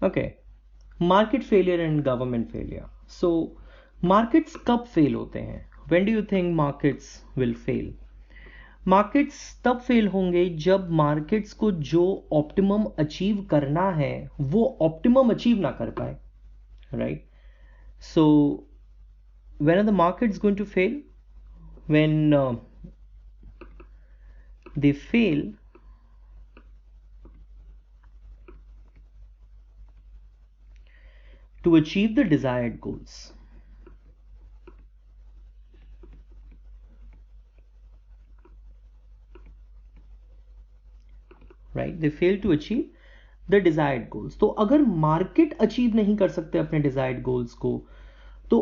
Okay, market failure and government failure. So markets कब fail होते हैं? When do you think markets will fail? Markets तब fail होंगे जब मार्केट्स को जो ऑप्टिमम अचीव करना है वो ऑप्टिमम अचीव ना कर पाए, right? So when are the markets going to fail? When they fail to achieve the desired goals. Right? They fail to achieve the desired goals. तो अगर मार्केट अचीव नहीं कर सकते अपने डिजायर्ड गोल्स को, तो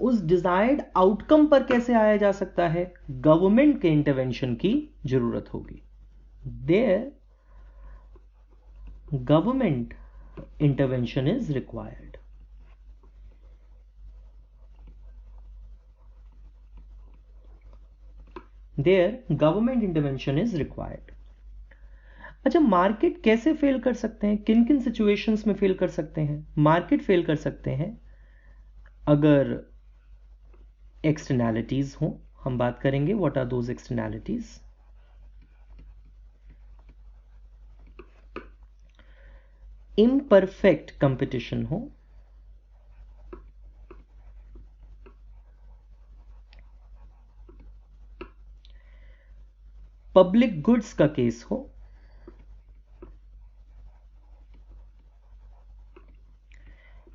उस डिजायर्ड आउटकम पर कैसे आया जा सकता है? गवर्नमेंट के इंटरवेंशन की जरूरत होगी. There government intervention is required. There government intervention is required. अच्छा, मार्केट कैसे फेल कर सकते हैं? किन किन सिचुएशंस में फेल कर सकते हैं? मार्केट फेल कर सकते हैं अगर एक्सटर्नैलिटीज हो. हम बात करेंगे what are those externalities. Imperfect competition हो, पब्लिक गुड्स का केस हो,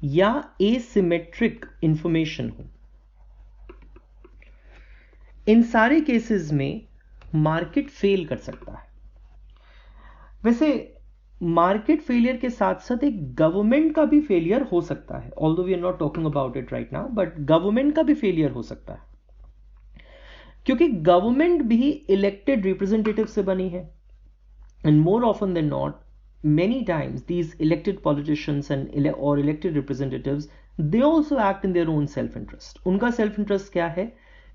या एसिमेट्रिक इंफॉर्मेशन हो. इन सारे केसेस में मार्केट फेल कर सकता है. वैसे मार्केट फेलियर के साथ साथ एक गवर्नमेंट का भी फेलियर हो सकता है, although we are not talking about it right now, but government का भी फेलियर हो सकता है क्योंकि गवर्नमेंट भी इलेक्टेड रिप्रेजेंटेटिव से बनी है. And more often than not, many times these elected politicians and or elected representatives, they also act in their own self interest. उनका self interest क्या है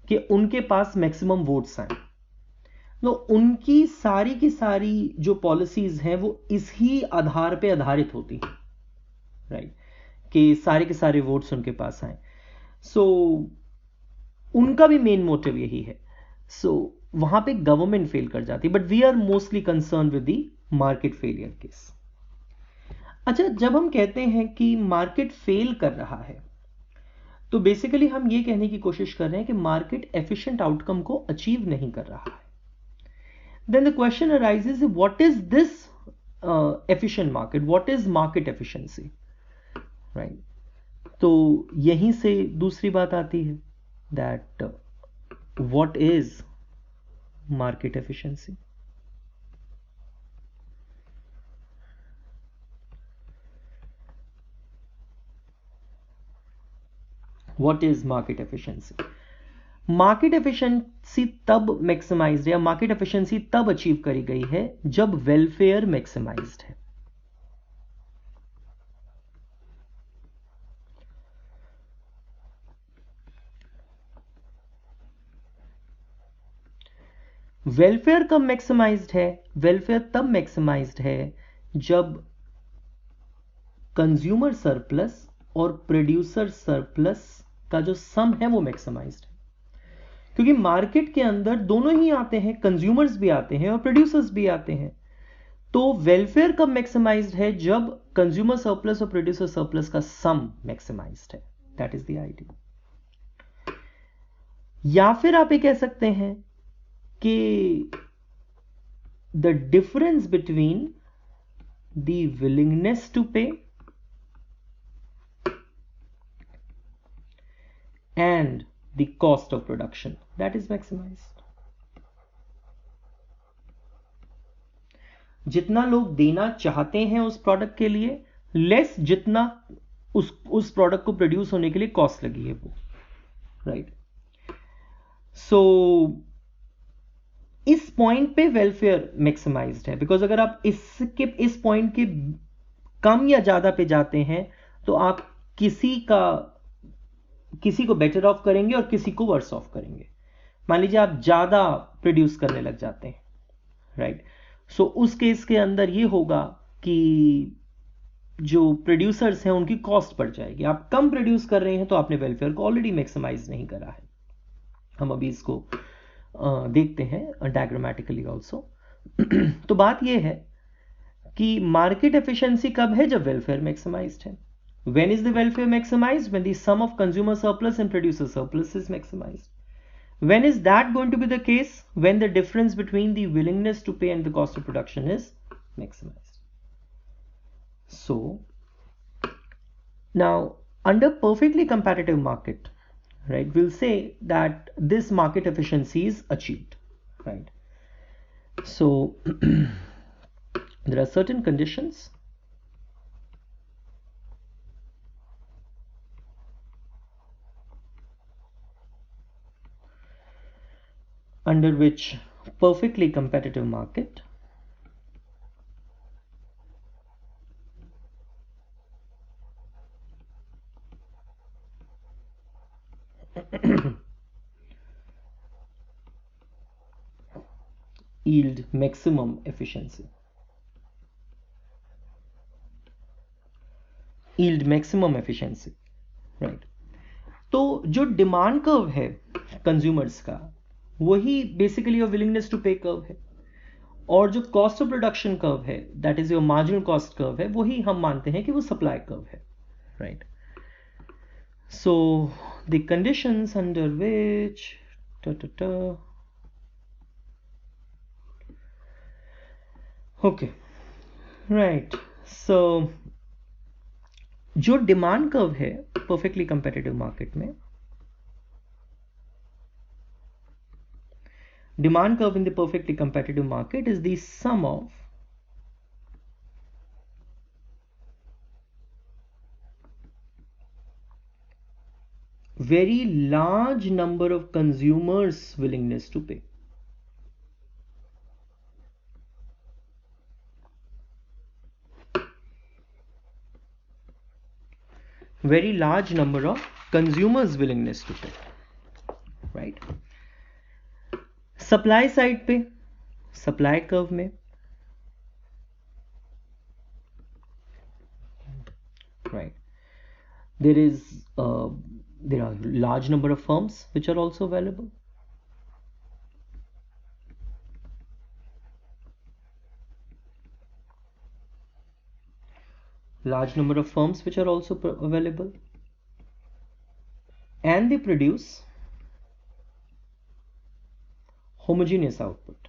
कि उनके पास maximum votes हैं. तो उनकी सारी की सारी जो पॉलिसीज हैं वो इसी आधार पे आधारित होती हैं, राइट? कि सारे के सारे वोट्स उनके पास आए. सो उनका भी मेन मोटिव यही है. सो वहां पे गवर्नमेंट फेल कर जाती है. But we are mostly concern with the market failure case. अच्छा, जब हम कहते हैं कि मार्केट फेल कर रहा है तो बेसिकली हम ये कहने की कोशिश कर रहे हैं कि मार्केट एफिशिएंट आउटकम को अचीव नहीं कर रहा है. Then the question arises, what is this efficient market? What is market efficiency? Right? तो यहीं से दूसरी बात आती है that what is market efficiency. What is market efficiency? Market efficiency तब मैक्सिमाइज्ड है, मार्केट एफिशिएंसी तब अचीव करी गई है जब वेलफेयर मैक्सिमाइज्ड है. वेलफेयर कब मैक्सिमाइज्ड है? वेलफेयर तब मैक्सिमाइज्ड है जब कंज्यूमर सरप्लस और प्रोड्यूसर सरप्लस का जो सम है वो मैक्सिमाइज्ड है. क्योंकि मार्केट के अंदर दोनों ही आते हैं, कंज्यूमर्स भी आते हैं और प्रोड्यूसर्स भी आते हैं. तो वेलफेयर कब मैक्सिमाइज्ड है? जब कंज्यूमर सरप्लस और प्रोड्यूसर सरप्लस का सम मैक्सिमाइज्ड है. That is the idea. या फिर आप ये कह सकते हैं कि the difference between the willingness to pay and the cost of production, that is maximized. जितना लोग देना चाहते हैं उस प्रोडक्ट के लिए, लेस जितना उस प्रोडक्ट को प्रोड्यूस होने के लिए कॉस्ट लगी है वो, राइट? सो इस पॉइंट पे वेलफेयर मैक्सिमाइज्ड है. बिकॉज अगर आप इस पॉइंट के कम या ज्यादा पे जाते हैं तो आप किसी को बेटर ऑफ करेंगे और किसी को वर्स ऑफ करेंगे. मान लीजिए आप ज्यादा प्रोड्यूस करने लग जाते हैं, राइट? सो उस केस के अंदर ये होगा कि जो प्रोड्यूसर्स हैं उनकी कॉस्ट बढ़ जाएगी। आप कम प्रोड्यूस कर रहे हैं तो आपने वेलफेयर को ऑलरेडी मैक्सिमाइज नहीं करा है। हम अभी इसको देखते हैं डायग्रामेटिकली ऑल्सो। तो बात यह है कि मार्केट एफिशिएंसी कब है? जब वेलफेयर मैक्सिमाइज्ड है। When is the welfare maximized? When the sum of consumer surplus and producer surplus is maximized. When is that going to be the case? When the difference between the willingness to pay and the cost of production is maximized. So now under perfectly competitive market, right, we'll say that this market efficiency is achieved, right? So there are certain conditions under which perfectly competitive market yield maximum efficiency. Yield maximum efficiency, right? तो जो demand curve है consumers का, वही basically your willingness to pay curve है, और जो cost of production curve है, that is your marginal cost curve है, वही हम मानते हैं कि वो सप्लाई कर्व है, right? So the conditions under which okay, right, so जो डिमांड कर्व है परफेक्टली कंपेटिटिव मार्केट में, demand curve in the perfectly competitive market is the sum of very large number of consumers' willingness to pay. Very large number of consumers' willingness to pay, right? Supply side पे, supply curve में, right, there are large number of firms which are also available. Large number of firms which are also available, and they produce homogeneous output.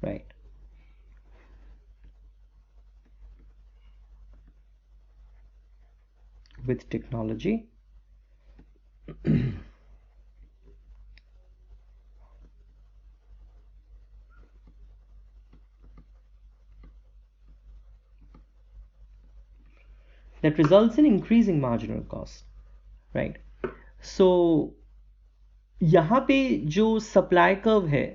Right. With technology, that results in increasing marginal cost, right? So यहाँ पे जो supply curve है,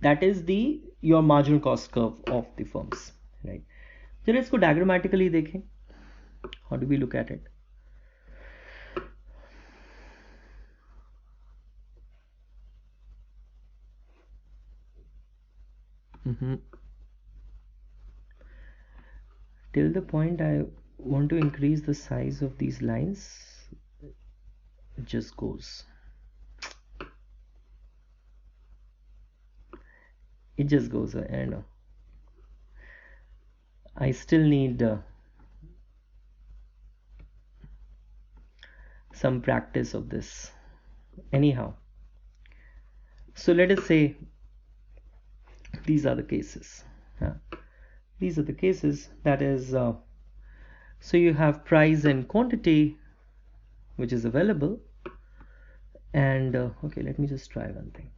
that is the your marginal cost curve of the firms, right? चलिए इसको diagrammatically देखें. How do we look at it? Till the point I want to increase the size of these lines, it just goes. It just goes, and I still need some practice of this. Anyhow, so let us say these are the cases. These are the cases, that is, so you have price and quantity which is available, and okay, let me just try one thing.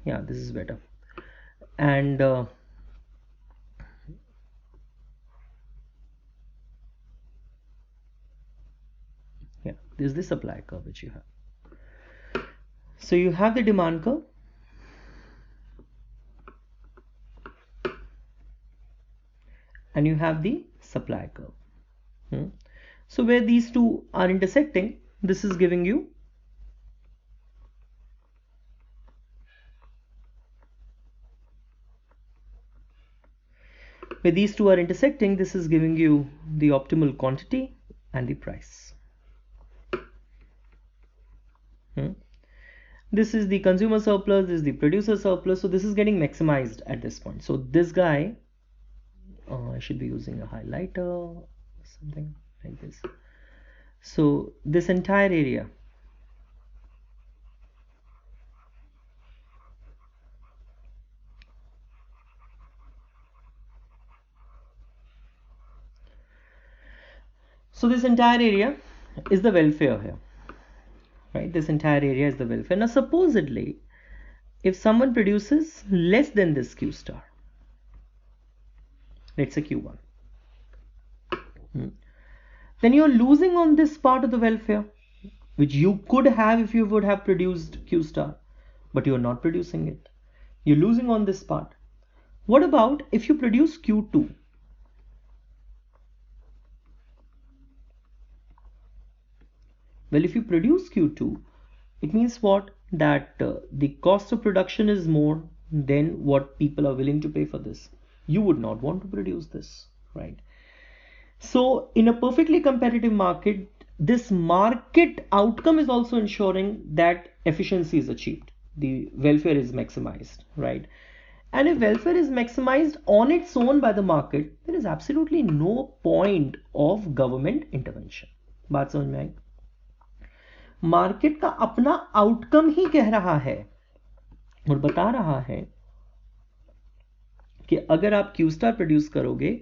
Yeah, this is better. And yeah, this is the supply curve which you have. So you have the demand curve, and you have the supply curve. So where these two are intersecting, this is giving you where these two are intersecting, this is giving you the optimal quantity and the price. This is the consumer surplus, this is the producer surplus, so this is getting maximized at this point. So this guy, I should be using a highlighter or something like this. So this entire area, so this entire area is the welfare here, right? This entire area is the welfare. Now supposedly, if someone produces less than this Q star, let's say Q1, then you're losing on this part of the welfare, which you could have if you would have produced Q star, but you're not producing it. You're losing on this part. What about if you produce Q2? Well, if you produce Q2, it means what? That the cost of production is more than what people are willing to pay for this. You would not want to produce this, right? So in a perfectly competitive market, this market outcome is also ensuring that efficiency is achieved. The welfare is maximized, right? And if welfare is maximized on its own by the market, there is absolutely no point of government intervention. बात समझ में आई? Market का अपना outcome ही कह रहा है और बता रहा है कि अगर आप क्यू स्टार प्रोड्यूस करोगे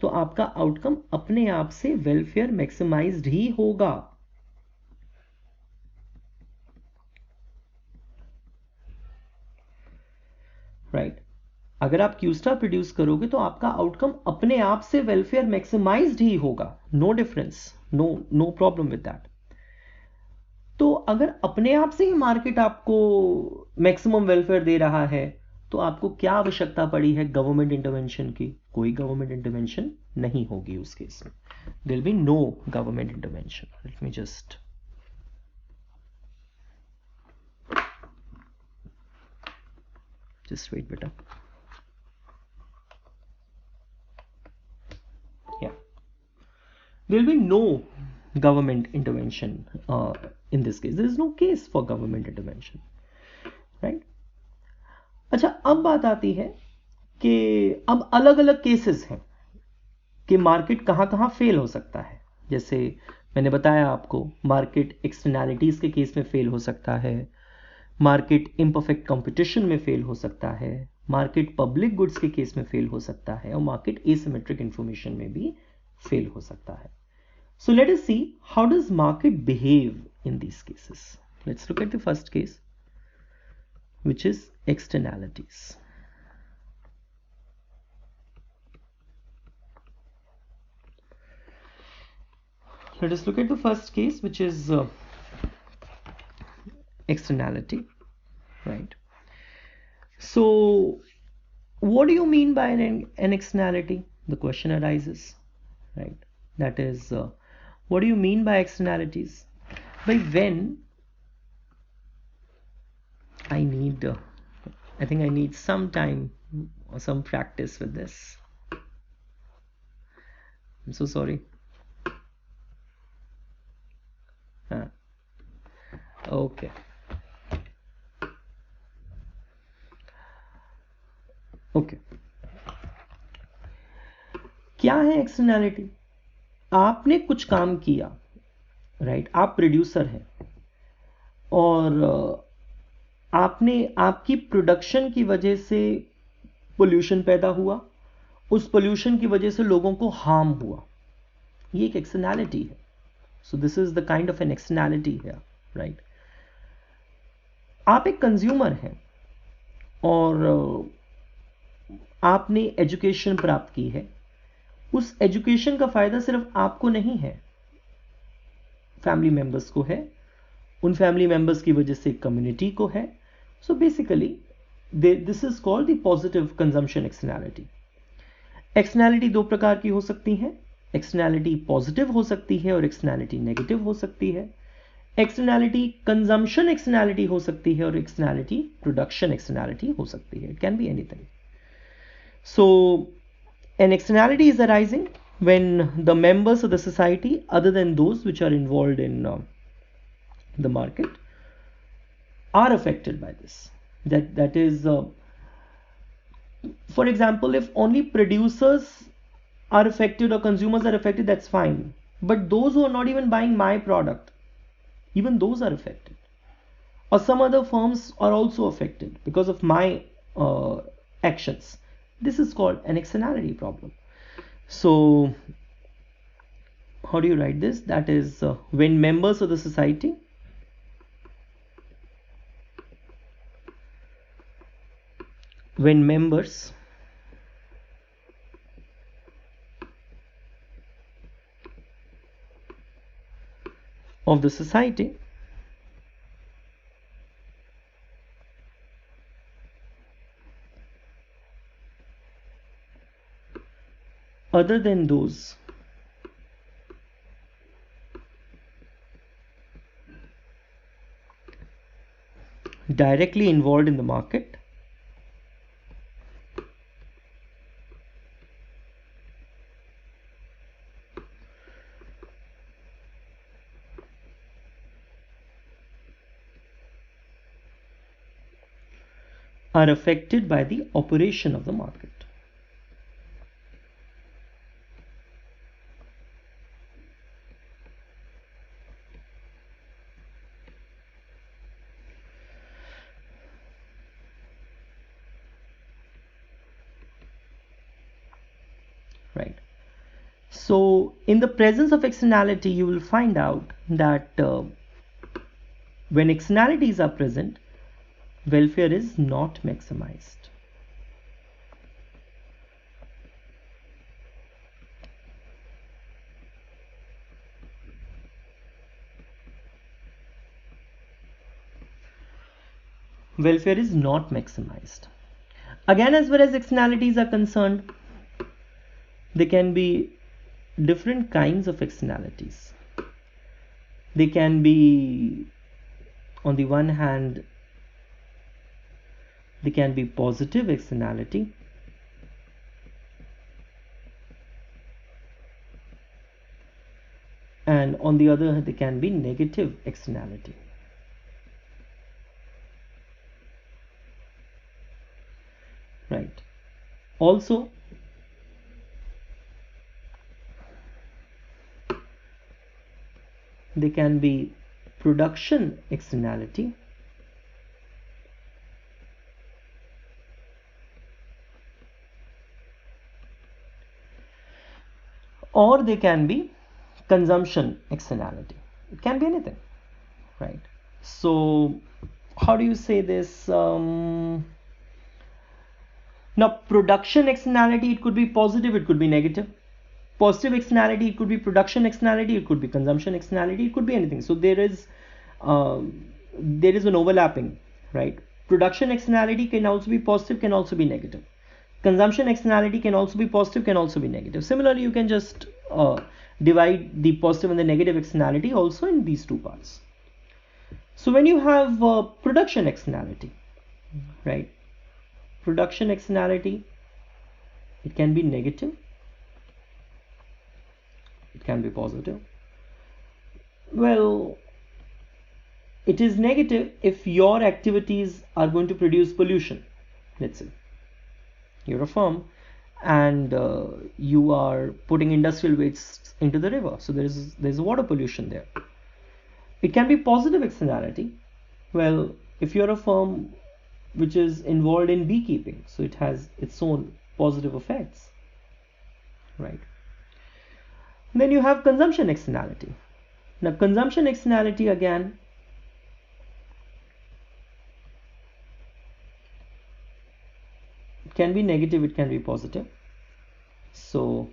तो आपका आउटकम अपने आप से वेलफेयर मैक्सिमाइज्ड ही होगा. राइट अगर आप क्यू स्टार प्रोड्यूस करोगे तो आपका आउटकम अपने आप से वेलफेयर मैक्सिमाइज्ड ही होगा. No difference, no problem with that. तो अगर अपने आप से ही मार्केट आपको मैक्सिमम वेलफेयर दे रहा है तो आपको क्या आवश्यकता पड़ी है गवर्नमेंट इंटरवेंशन की? कोई गवर्नमेंट इंटरवेंशन नहीं होगी उस केस में. There will be no government intervention. Let me just wait बेटा. या there will be no government intervention in this case. There is no case for government intervention, right? अच्छा, अब बात आती है कि अब अलग अलग केसेस हैं कि मार्केट कहाँ कहाँ फेल हो सकता है. जैसे मैंने बताया आपको, मार्केट एक्सटर्नैलिटीज के केस में फेल हो सकता है, मार्केट इम्परफेक्ट कंपटीशन में फेल हो सकता है, मार्केट पब्लिक गुड्स के केस में फेल हो सकता है और मार्केट एसिमेट्रिक इंफॉर्मेशन में भी फेल हो सकता है. So let us see how does market behave in these cases. Let's look at the first case, which is externalities. Let us look at the first case, which is externality, right? So what do you mean by an externality? The question arises, right? That is, what do you mean by externalities? By when I think I need some time or some practice with this. I'm so sorry. Okay. Okay. क्या है externality? आपने कुछ काम किया, right? आप producer हैं और आपने आपकी प्रोडक्शन की वजह से पोल्यूशन पैदा हुआ, उस पोल्यूशन की वजह से लोगों को हार्म हुआ. ये एक एक्सटर्नैलिटी है. So this is the kind of an externality है, राइट? आप एक कंज्यूमर हैं और आपने एजुकेशन प्राप्त की है. उस एजुकेशन का फायदा सिर्फ आपको नहीं है, फैमिली मेंबर्स को है, उन फैमिली मेंबर्स की वजह से कम्युनिटी को है. So basically this is called the positive consumption externality. Externality दो प्रकार की हो सकती हैं. एक्सटर्नैलिटी पॉजिटिव हो सकती है और एक्सटर्नैलिटी नेगेटिव हो सकती है। एक्सटर्नैलिटी कंजम्पशन एक्सटर्नैलिटी हो सकती है और एक्सटर्नैलिटी प्रोडक्शन एक्सटर्नैलिटी हो सकती है। It can be anything. So an externality is arising when the members of the society other than those which are involved in the market are affected by this. That is for example, if only producers are affected or consumers are affected, that's fine, but those who are not even buying my product, even those are affected, or some other firms are also affected because of my actions. This is called an externality problem. So how do you write this? That is when members of the society when members of the society other than those directly involved in the market are affected by the operation of the market. Right. So in the presence of externality, you will find out that when externalities are present, welfare is not maximized. Welfare is not maximized. Again, as far as externalities are concerned, there can be different kinds of externalities. They can be, on the one hand, they can be positive externality, and on the other hand, they can be negative externality. Right. Also, they can be production externality or they can be consumption externality. It can be anything, right? So how do you say this? Now production externality, it could be positive, it could be negative. Positive externality, it could be production externality, it could be consumption externality, it could be anything. So there is an overlapping, right? Production externality can also be positive, can also be negative. Consumption externality can also be positive, can also be negative. Similarly, you can just divide the positive and the negative externality also in these two parts. So when you have production externality, right? Production externality, it can be negative, it can be positive. Well, it is negative if your activities are going to produce pollution. Let's say you're a firm and you are putting industrial wastes into the river, so there's water pollution there. It can be positive externality. Well, if you're a firm which is involved in beekeeping, so it has its own positive effects, right? Then you have consumption externality. Now consumption externality, again, it can be negative, it can be positive. So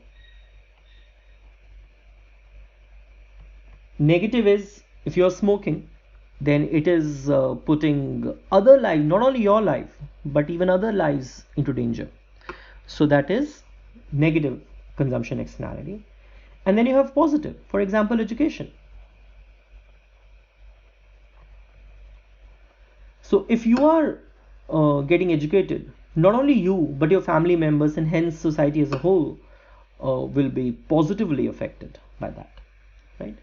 negative is if you're smoking, then it is putting other lives, not only your life but even other lives, into danger. So that is negative consumption externality. And then you have positive, for example, education. So if you are getting educated, not only you but your family members and hence society as a whole will be positively affected by that, right?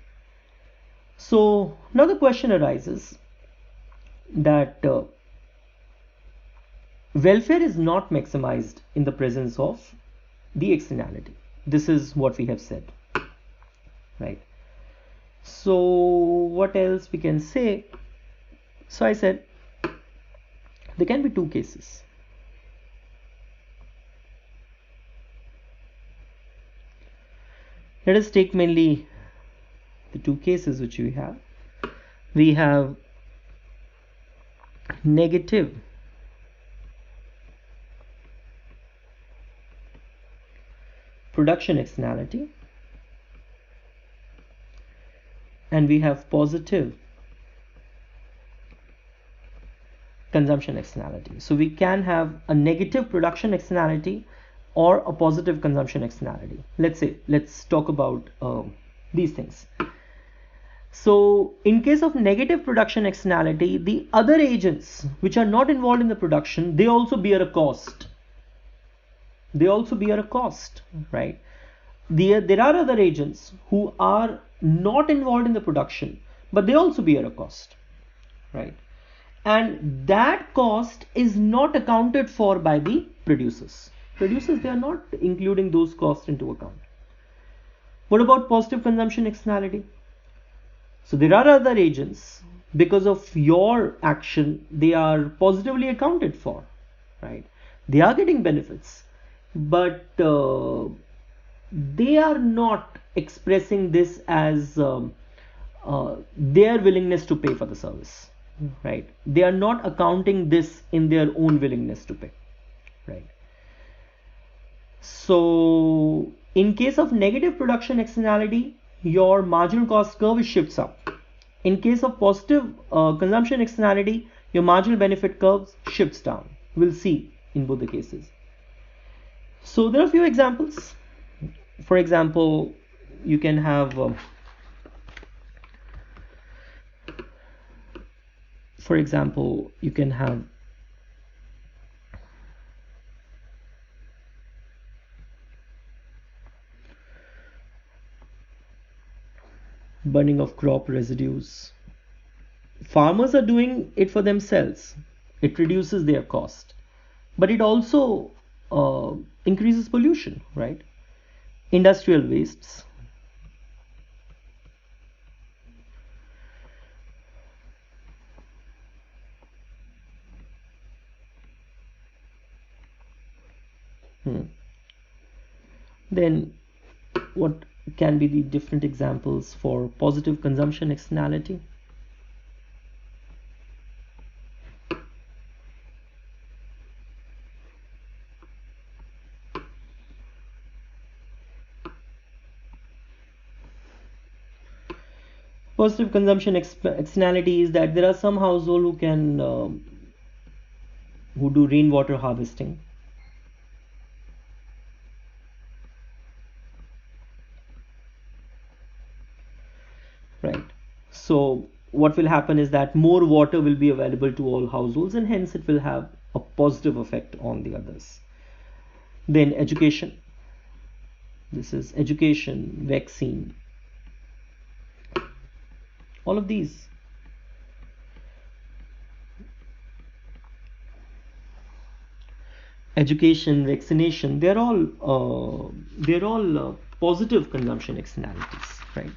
So now the question arises that welfare is not maximized in the presence of the externality. This is what we have said, right? So what else we can say? So I said there can be two cases. Let us take mainly the two cases which we have. We have negative production externality and we have positive consumption externality. So we can have a negative production externality or a positive consumption externality. Let's talk about these things. So in case of negative production externality, the other agents which are not involved in the production, they also bear a cost. Right? There are other agents who are not involved in the production, but they also bear a cost, right? And that cost is not accounted for by the producers. They are not including those costs into account. What about positive consumption externality? So there are other agents, because of your action, they are positively accounted for, right? They are getting benefits, but they are not expressing this as their willingness to pay for the service, right? They are not accounting this in their own willingness to pay, right? So in case of negative production externality, your marginal cost curve shifts up. In case of positive consumption externality, your marginal benefit curve shifts down. We'll see in both the cases. So there are a few examples. For example, you can have burning of crop residues. Farmers are doing it for themselves. It reduces their cost, but it also increases pollution, right? Industrial wastes. Then what can be the different examples for positive consumption externality? Positive consumption externality is that there are some households who can who do rainwater harvesting. Right. So what will happen is that more water will be available to all households and hence it will have a positive effect on the others. Then education. This is education, vaccine. All of these. Education, vaccination, they're all positive consumption externalities, right?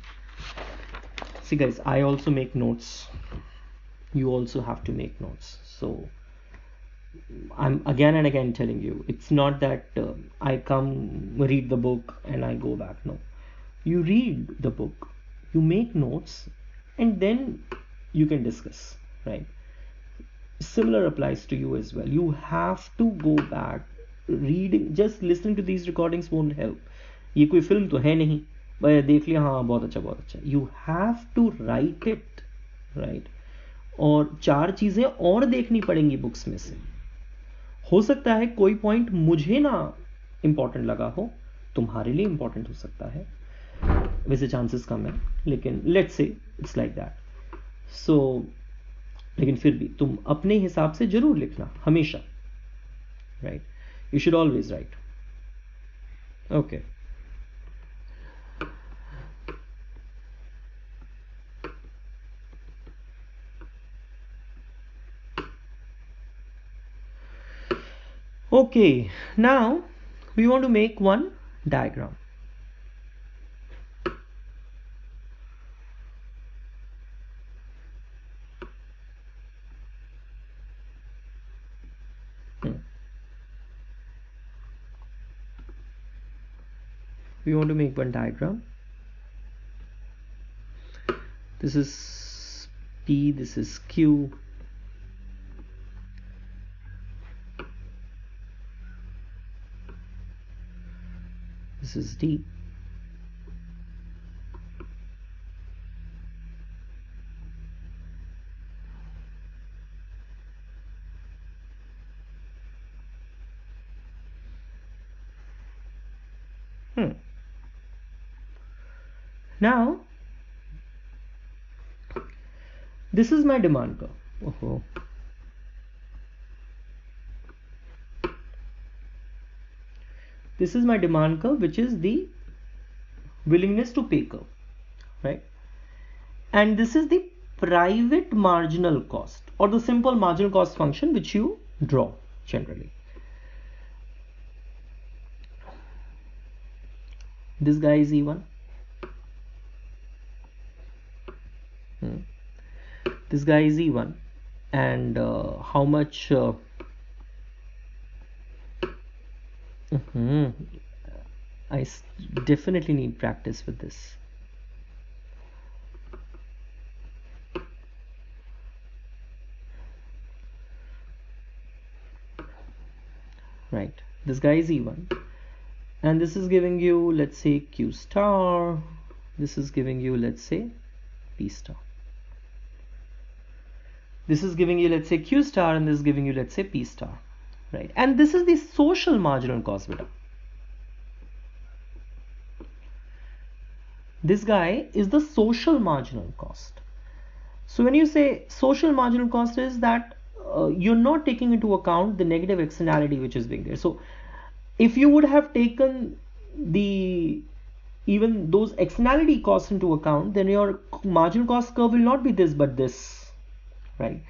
See guys, I also make notes. You also have to make notes. So I'm again and again telling you, it's not that I come read the book and I go back. No, you read the book, you make notes, and then you can discuss, right? Similar applies to you as well. You have to go back. Reading, just listening to these recordings won't help. ये कोई film तो है नहीं भाई देख लिया हाँ बहुत अच्छा. You have to write it, right? और 4 चीजें और देखनी पड़ेंगी बुक्स में से. हो सकता है कोई पॉइंट मुझे ना इंपॉर्टेंट लगा हो, तुम्हारे लिए इंपॉर्टेंट हो सकता है. वैसे चांसेस कम है, लेकिन let's say it's like that. सो लेकिन फिर भी तुम अपने हिसाब से जरूर लिखना हमेशा, right? You should always right. Okay. Okay, now we want to make one diagram. We want to make one diagram. This is P, this is Q. This is D. Now this is my demand curve. Oh. This is my demand curve, which is the willingness to pay curve, right? And this is the private marginal cost, or the simple marginal cost function which you draw generally. This guy is E1. This guy is E1, and how much I definitely need practice with this. Right, this guy is E1, and this is giving you, let's say, Q star. This is giving you, let's say, P star. This is giving you, let's say, Q star, and this is giving you, let's say, P star, right? And this is the social marginal cost beta. This guy is the social marginal cost. So when you say social marginal cost, is that you're not taking into account the negative externality which is being there. So if you would have taken even those externality costs into account, then your marginal cost curve will not be this but this, right?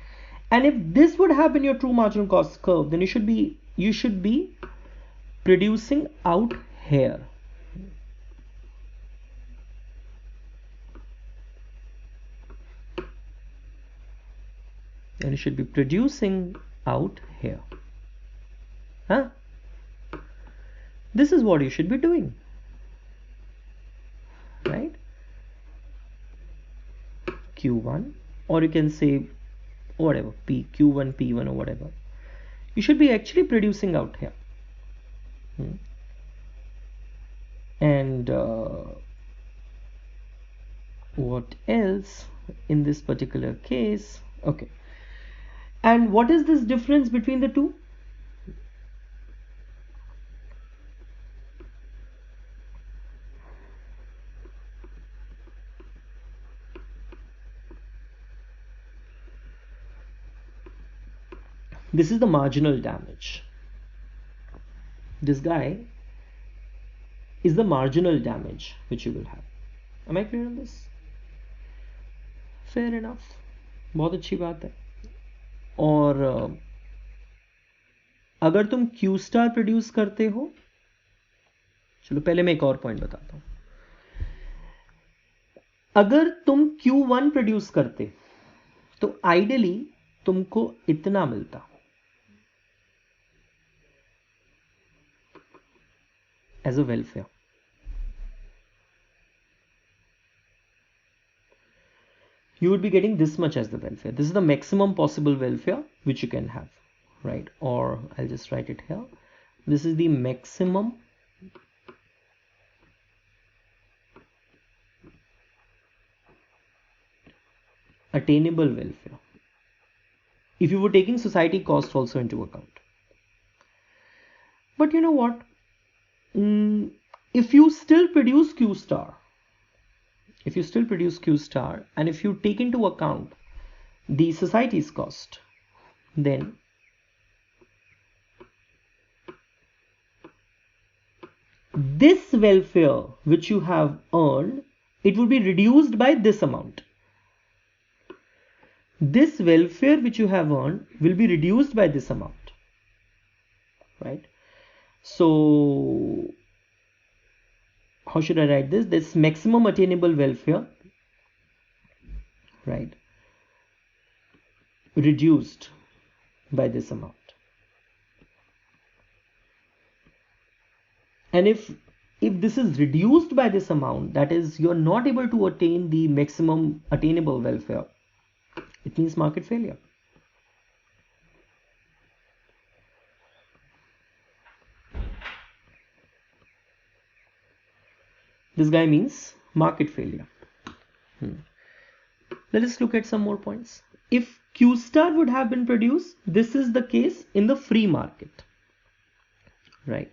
And if this would have been your true marginal cost curve, then you should be producing out here. And you should be producing out here. Huh? This is what you should be doing, right? Q1, or you can say whatever, Q1, P1, or whatever. You should be actually producing out here. And what else in this particular case? Okay. And what is this difference between the two? This is the marginal damage. This guy is the marginal damage which you will have. Am I clear on this? Fair enough. बहुत अच्छी बात है. और अगर तुम Q star produce करते हो, चलो पहले मैं एक और पॉइंट बताता हूं. अगर तुम Q1 प्रोड्यूस करते तो आइडियली तुमको इतना मिलता as a welfare. You would be getting this much as the welfare. This is the maximum possible welfare which you can have, right? Or I'll just write it here. This is the maximum attainable welfare if you were taking society cost also into account. But you know what? If you still produce Q star, if you still produce Q star, and if you take into account the society's cost, then this welfare which you have earned, it would be reduced by this amount. This welfare which you have earned will be reduced by this amount, right? So how should I write this? This maximum attainable welfare, right, reduced by this amount. And if this is reduced by this amount, that is, you're not able to attain the maximum attainable welfare, it means market failure. This guy means market failure. Let us look at some more points. If Q star would have been produced, this is the case in the free market, right?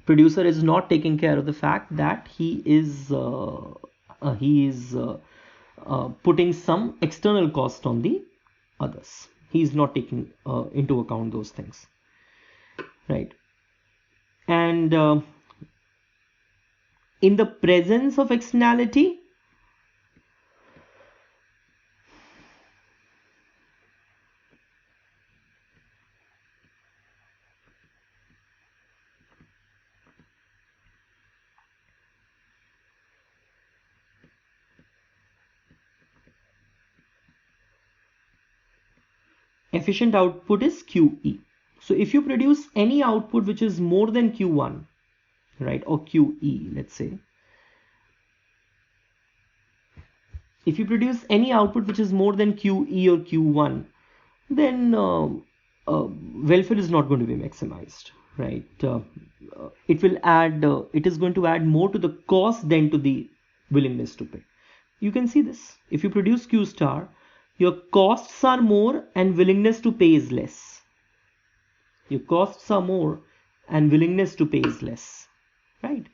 Producer is not taking care of the fact that he is putting some external cost on the others. He is not taking into account those things, right? And in the presence of externality, efficient output is QE. So if you produce any output which is more than Q1, right, or QE, let's say, if you produce any output which is more than QE or Q1, then welfare is not going to be maximized, right? It is going to add more to the cost than to the willingness to pay. You can see this. If you produce Q star, your costs are more and willingness to pay is less. Your costs are more and willingness to pay is less, right?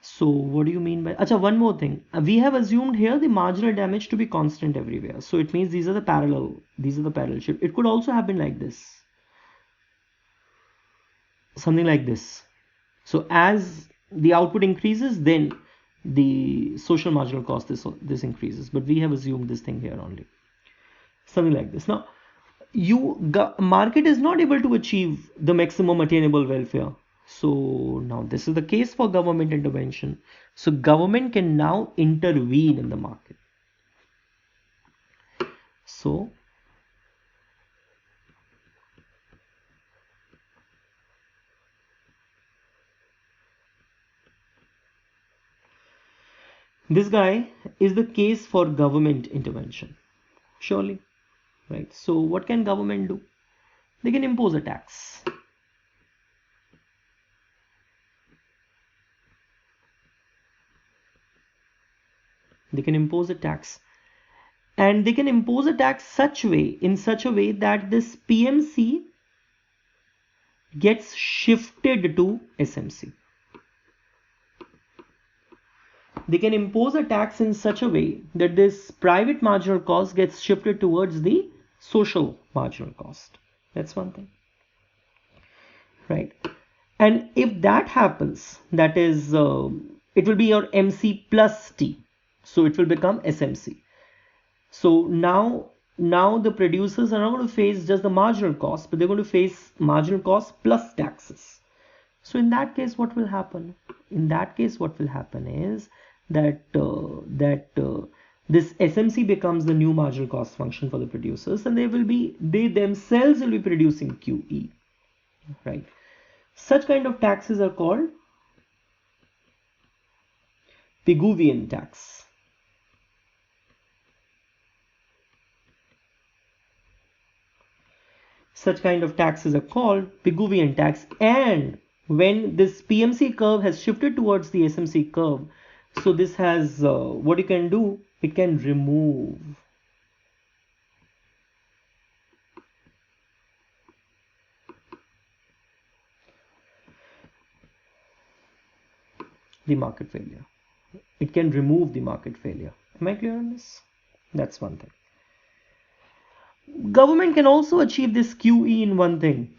So what do you mean by... Achha, one more thing. We have assumed here the marginal damage to be constant everywhere. So it means these are the parallel shift. It could also happen like this. Something like this. So as the output increases, then the social marginal cost, this increases. But we have assumed this thing here only. Something like this. Now, market is not able to achieve the maximum attainable welfare. So now this is the case for government intervention. So government can now intervene in the market. So this guy is the case for government intervention, surely, right? So what can government do? They can impose a tax. They can impose a tax, and they can impose a tax in such a way that this PMC gets shifted to SMC. They can impose a tax in such a way that this private marginal cost gets shifted towards the social marginal cost. That's one thing, right? And if that happens, that is, it will be your MC plus T. So it will become SMC. So now the producers are not going to face just the marginal cost, but they're going to face marginal cost plus taxes. So in that case, what will happen? In that case, what will happen is that this SMC becomes the new marginal cost function for the producers, and they themselves will be producing QE, right? Such kind of taxes are called Pigouvian tax. Such kind of taxes are called Pigouvian tax, and when this PMC curve has shifted towards the SMC curve, so this has what you can do, it can remove the market failure. It can remove the market failure. Am I clear on this? That's one thing. Government can also achieve this QE in one thing,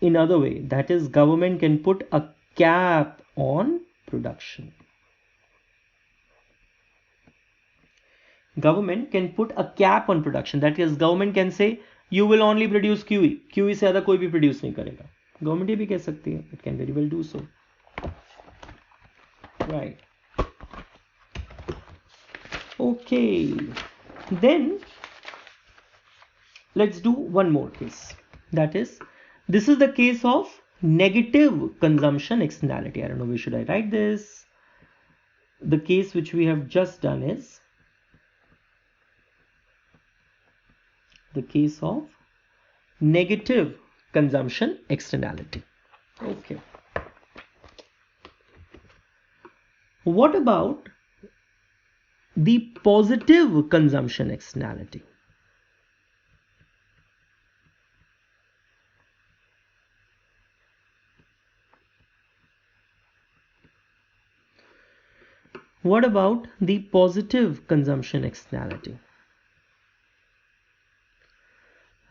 in other way. That is, government can put a cap on production. Government can put a cap on production. That is, government can say you will only produce QE. QE से ज़्यादा कोई भी produce नहीं करेगा. Government ये भी कह सकती है. It can very well do so. Right. Okay. Then let's do one more case. That is, this is the case of negative consumption externality. I don't know where should I write this. The case which we have just done is the case of negative consumption externality. Okay. What about the positive consumption externality? What about the positive consumption externality?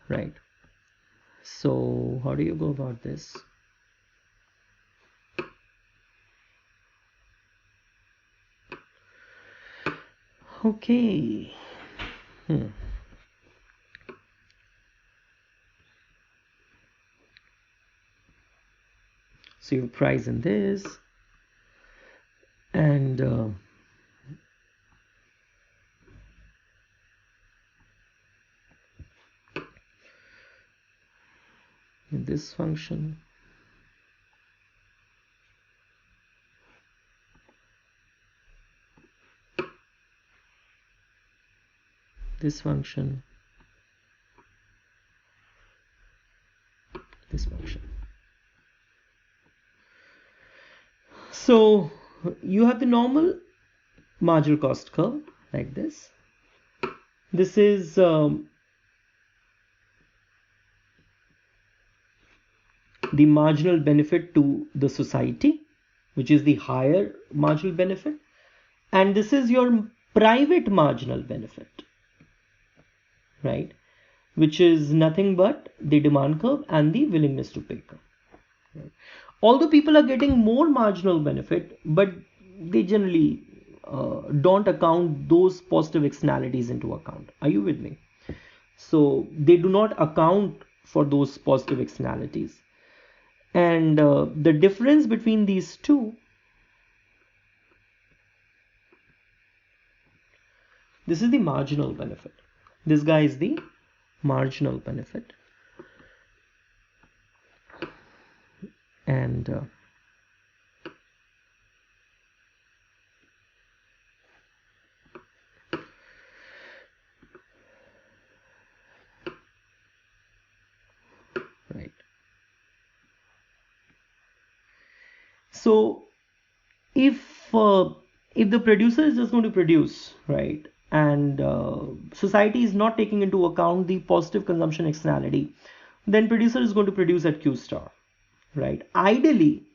Right. So how do you go about this? Okay. So you have price in this, and in this function, this function, this function. So you have the normal marginal cost curve like this. This is the marginal benefit to the society, which is the higher marginal benefit, and this is your private marginal benefit, right, which is nothing but the demand curve and the willingness to pay curve. Right? Although people are getting more marginal benefit, but they generally don't account those positive externalities into account. Are you with me? So they do not account for those positive externalities, and the difference between these two, this is the marginal benefit. This guy is the marginal benefit, and right. So if the producer is just going to produce, right, and society is not taking into account the positive consumption externality, then producer is going to produce at Q star, right? Ideally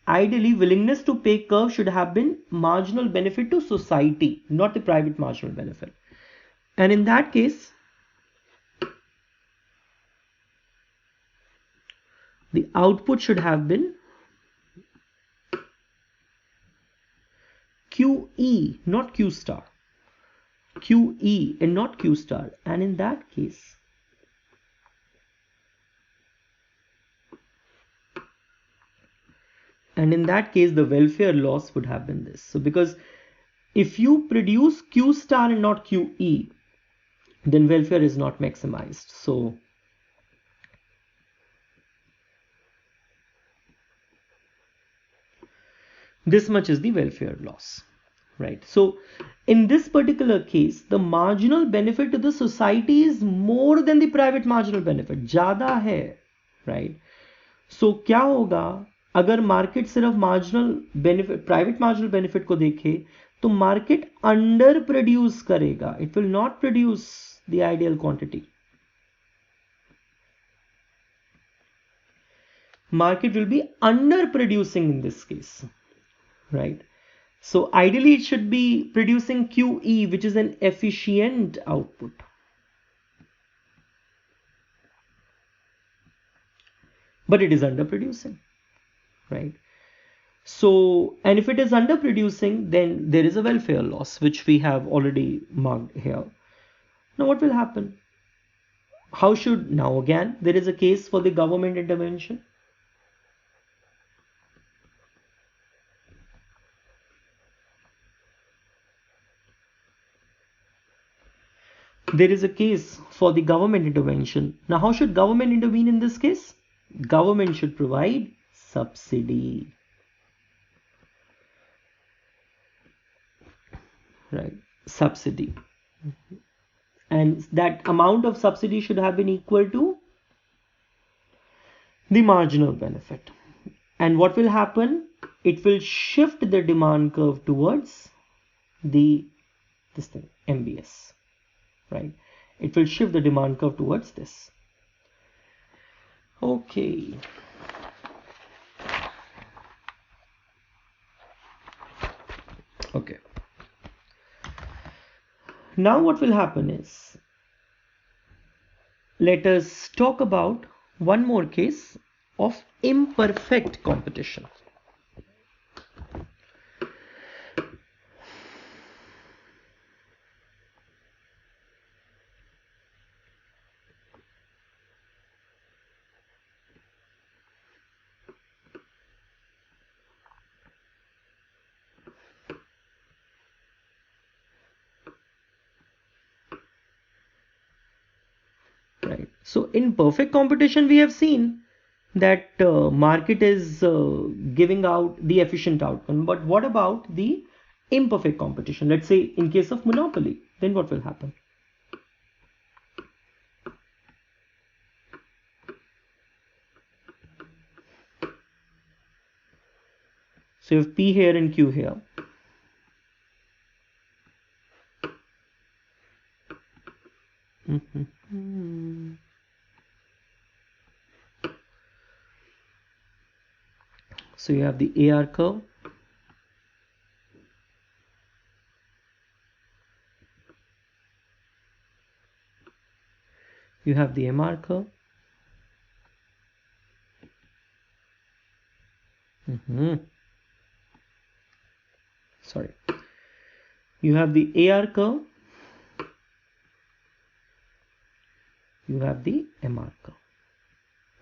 willingness to pay curve should have been marginal benefit to society, not the private marginal benefit. And in that case, the output should have been QE, not Q star. QE and not Q star. And in that case, the welfare loss would have been this. So because if you produce Q star and not QE, then welfare is not maximized. So this much is the welfare loss, right? So in this particular case, the marginal benefit to the society is more than the private marginal benefit, ज़्यादा है, right? So क्या होगा अगर market सिर्फ marginal benefit, private marginal benefit को देखे, तो market under produce करेगा. It will not produce the ideal quantity. Market will be under producing in this case, right? So ideally it should be producing QE, which is an efficient output. But it is underproducing, right? So, and if it is underproducing, then there is a welfare loss, which we have already marked here. Now, what will happen? How should, now again, there is a case for the government intervention. There is a case for the government intervention. Now, how should government intervene in this case? Government should provide subsidy. Right, subsidy. And that amount of subsidy should have been equal to the marginal benefit. And what will happen? It will shift the demand curve towards this thing, MBS, right? It will shift the demand curve towards this. Okay. Okay. Now what will happen is, let us talk about one more case of imperfect competition. Right. So in perfect competition, we have seen that market is giving out the efficient outcome. But what about the imperfect competition? Let's say in case of monopoly, then what will happen? So you have P here and Q here. So you have the AR curve. You have the MR curve. Sorry. You have the AR curve. You have the MR curve.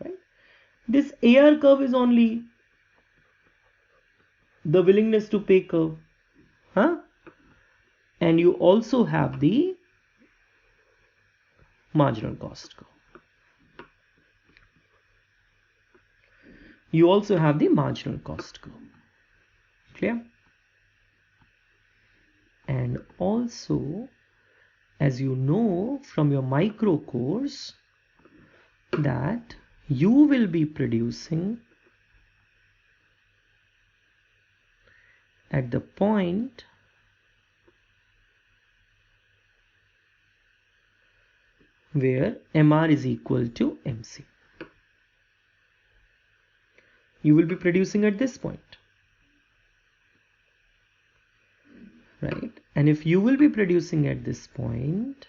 Right? This AR curve is only the willingness to pay curve. And you also have the marginal cost curve. You also have the marginal cost curve. Clear? And also, as you know from your micro course, that you will be producing at the point where MR is equal to MC. You will be producing at this point, right? And if you will be producing at this point,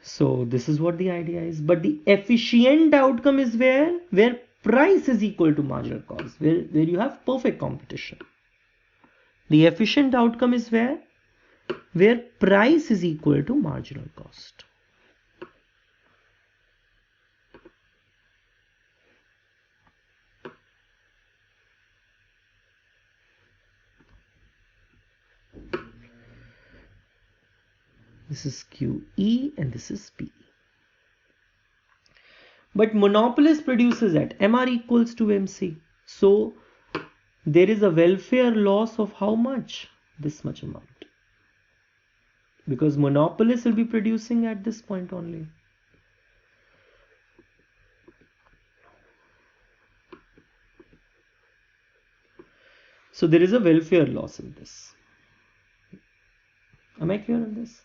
so this is what the idea is. But the efficient outcome is where price is equal to marginal cost, where you have perfect competition. The efficient outcome is where price is equal to marginal cost. This is QE and this is PE. But monopolist produces at MR equals to MC. So there is a welfare loss of how much? This much amount. Because monopolist will be producing at this point only. So there is a welfare loss in this. Am I clear on this?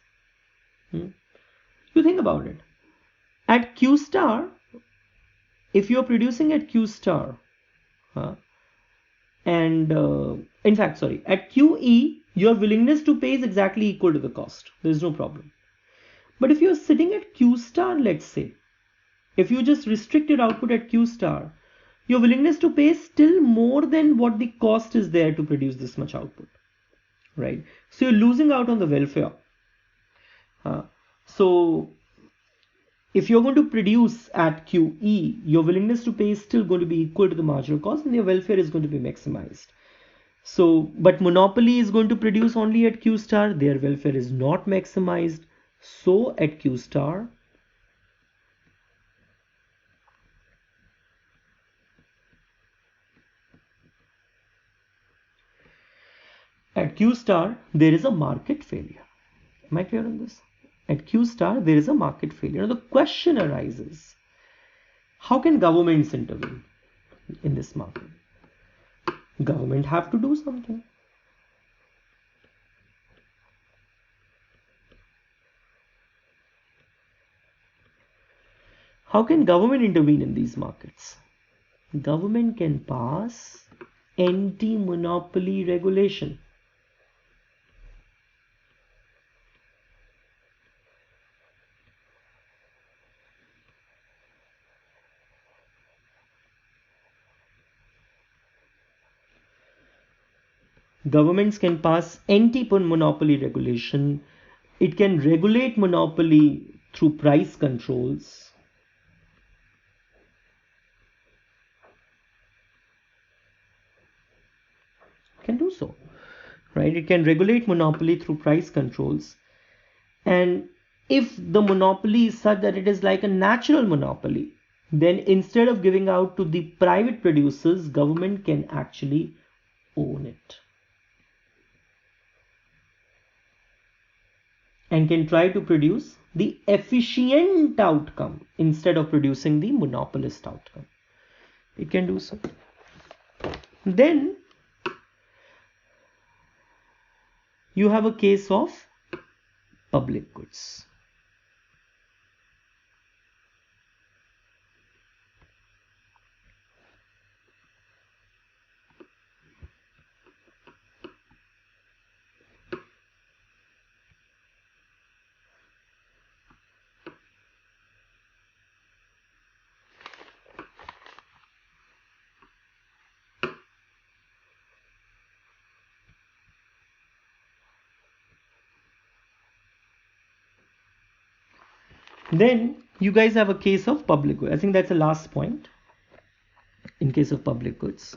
You think about it. At Q star, if you're producing at Q star, and in fact, sorry, at QE, your willingness to pay is exactly equal to the cost. There's no problem. But if you're sitting at Q star, let's say, if you just restrict your output at Q star, your willingness to pay is still more than what the cost is there to produce this much output, right? So you're losing out on the welfare. So if you're going to produce at QE, your willingness to pay is still going to be equal to the marginal cost and your welfare is going to be maximized. So, but monopoly is going to produce only at Q star, their welfare is not maximized. So at Q star, there is a market failure. Am I clear on this? At Q star, there is a market failure. Now the question arises, how can governments intervene in this market? Government have to do something. How can government intervene in these markets? Government can pass anti-monopoly regulation. Governments can pass anti-monopoly regulation. It can regulate monopoly through price controls. Can do so, right? It can regulate monopoly through price controls. And if the monopoly is such that it is like a natural monopoly, then instead of giving out to the private producers, government can actually own it and can try to produce the efficient outcome instead of producing the monopolist outcome. It can do so. Then you have a case of public goods. Then you guys have a case of public goods. I think that's the last point in case of public goods.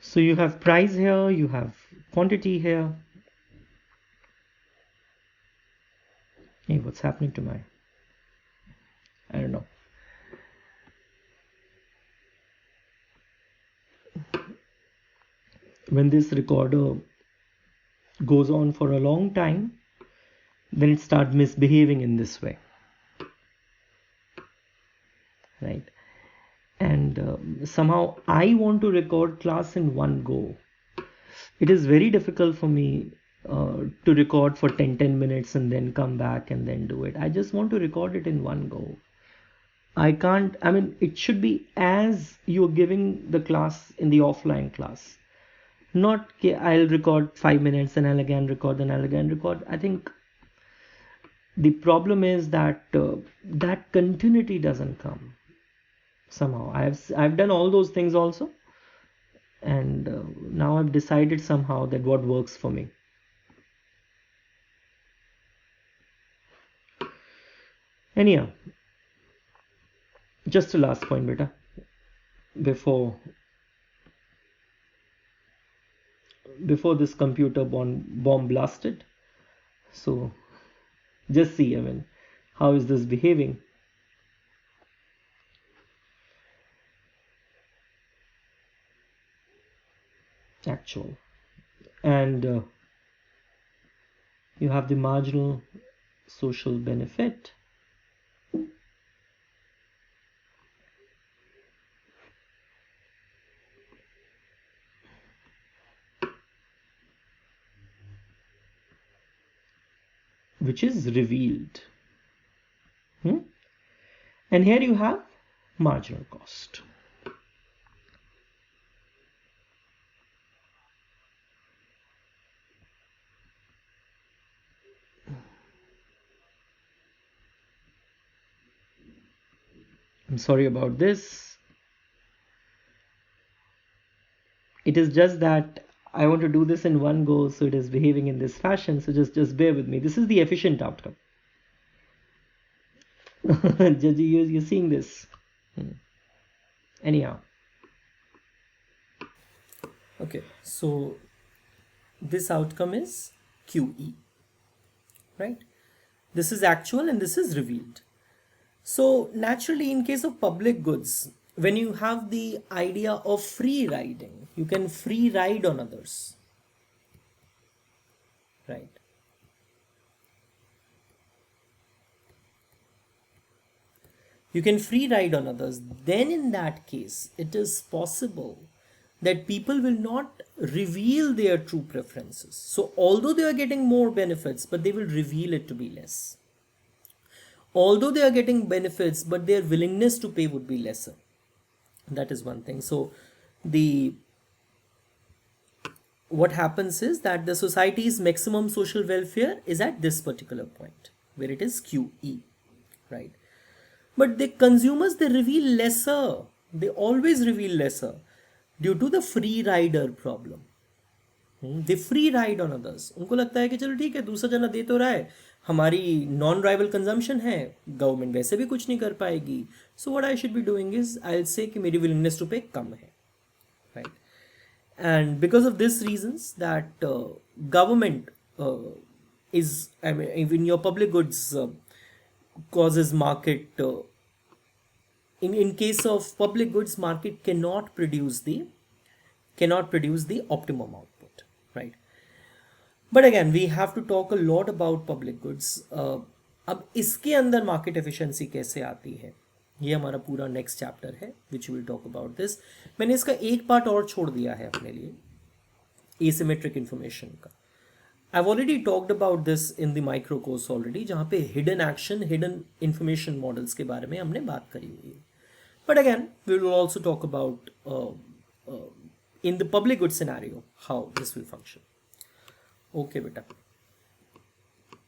So you have price here, you have quantity here. Hey, what's happening to my, I don't know. When this recorder goes on for a long time, then it starts misbehaving in this way, right? And somehow I want to record class in one go. It is very difficult for me to record for 10 minutes and then come back and then do it. I just want to record it in one go. I can't, I mean, it should be as you're giving the class in the offline class. Not, I'll record 5 minutes and I'll again record, then I'll again record. I think the problem is that that continuity doesn't come somehow. I've done all those things also, and now I've decided somehow that what works for me. Anyhow, just a last point, beta, before this computer bomb blasted. So just see, I mean, how is this behaving? Actual. And You have the marginal social benefit. Which is revealed. And here you have marginal cost. I'm sorry about this. It is just that I want to do this in one go, so it is behaving in this fashion. So just bear with me. This is the efficient outcome. You're seeing this. Anyhow. Okay, so this outcome is QE, right? This is actual and this is revealed. So naturally, in case of public goods, when you have the idea of free riding, you can free ride on others, right? You can free ride on others. Then in that case, it is possible that people will not reveal their true preferences. So although they are getting more benefits, but they will reveal it to be less. Although they are getting benefits, but their willingness to pay would be lesser. That is one thing. So what happens is that the society's maximum social welfare is at this particular point where it is QE, right? But the consumers, they reveal lesser. They always reveal lesser due to the free rider problem. They free ride on others. उनको लगता है कि चलो ठीक है, दूसरा जना दे तो रहा है, हमारी नॉन राइवल कंजम्पशन है, गवर्नमेंट वैसे भी कुछ नहीं कर पाएगी. So what I should be doing is I will say कि मेरी विलिंगनेस टू पे कम है, right? And because of this reasons that government is, I mean, even your public goods causes market, in case of public goods, market cannot produce the optimum output, right? But again, we have to talk a lot about public goods. अब इसके अंदर market efficiency कैसे आती है, ये हमारा पूरा next chapter है, which will talk about this. मैंने इसका एक पार्ट और छोड़ दिया है अपने लिए, एसिमेट्रिक इंफॉर्मेशन का. I have already talked about this in the micro course already, जहाँ पे hidden action, hidden information models के बारे में हमने बात करी हुई है. But again we will also talk about in the public good scenario how this will function. Okay beta.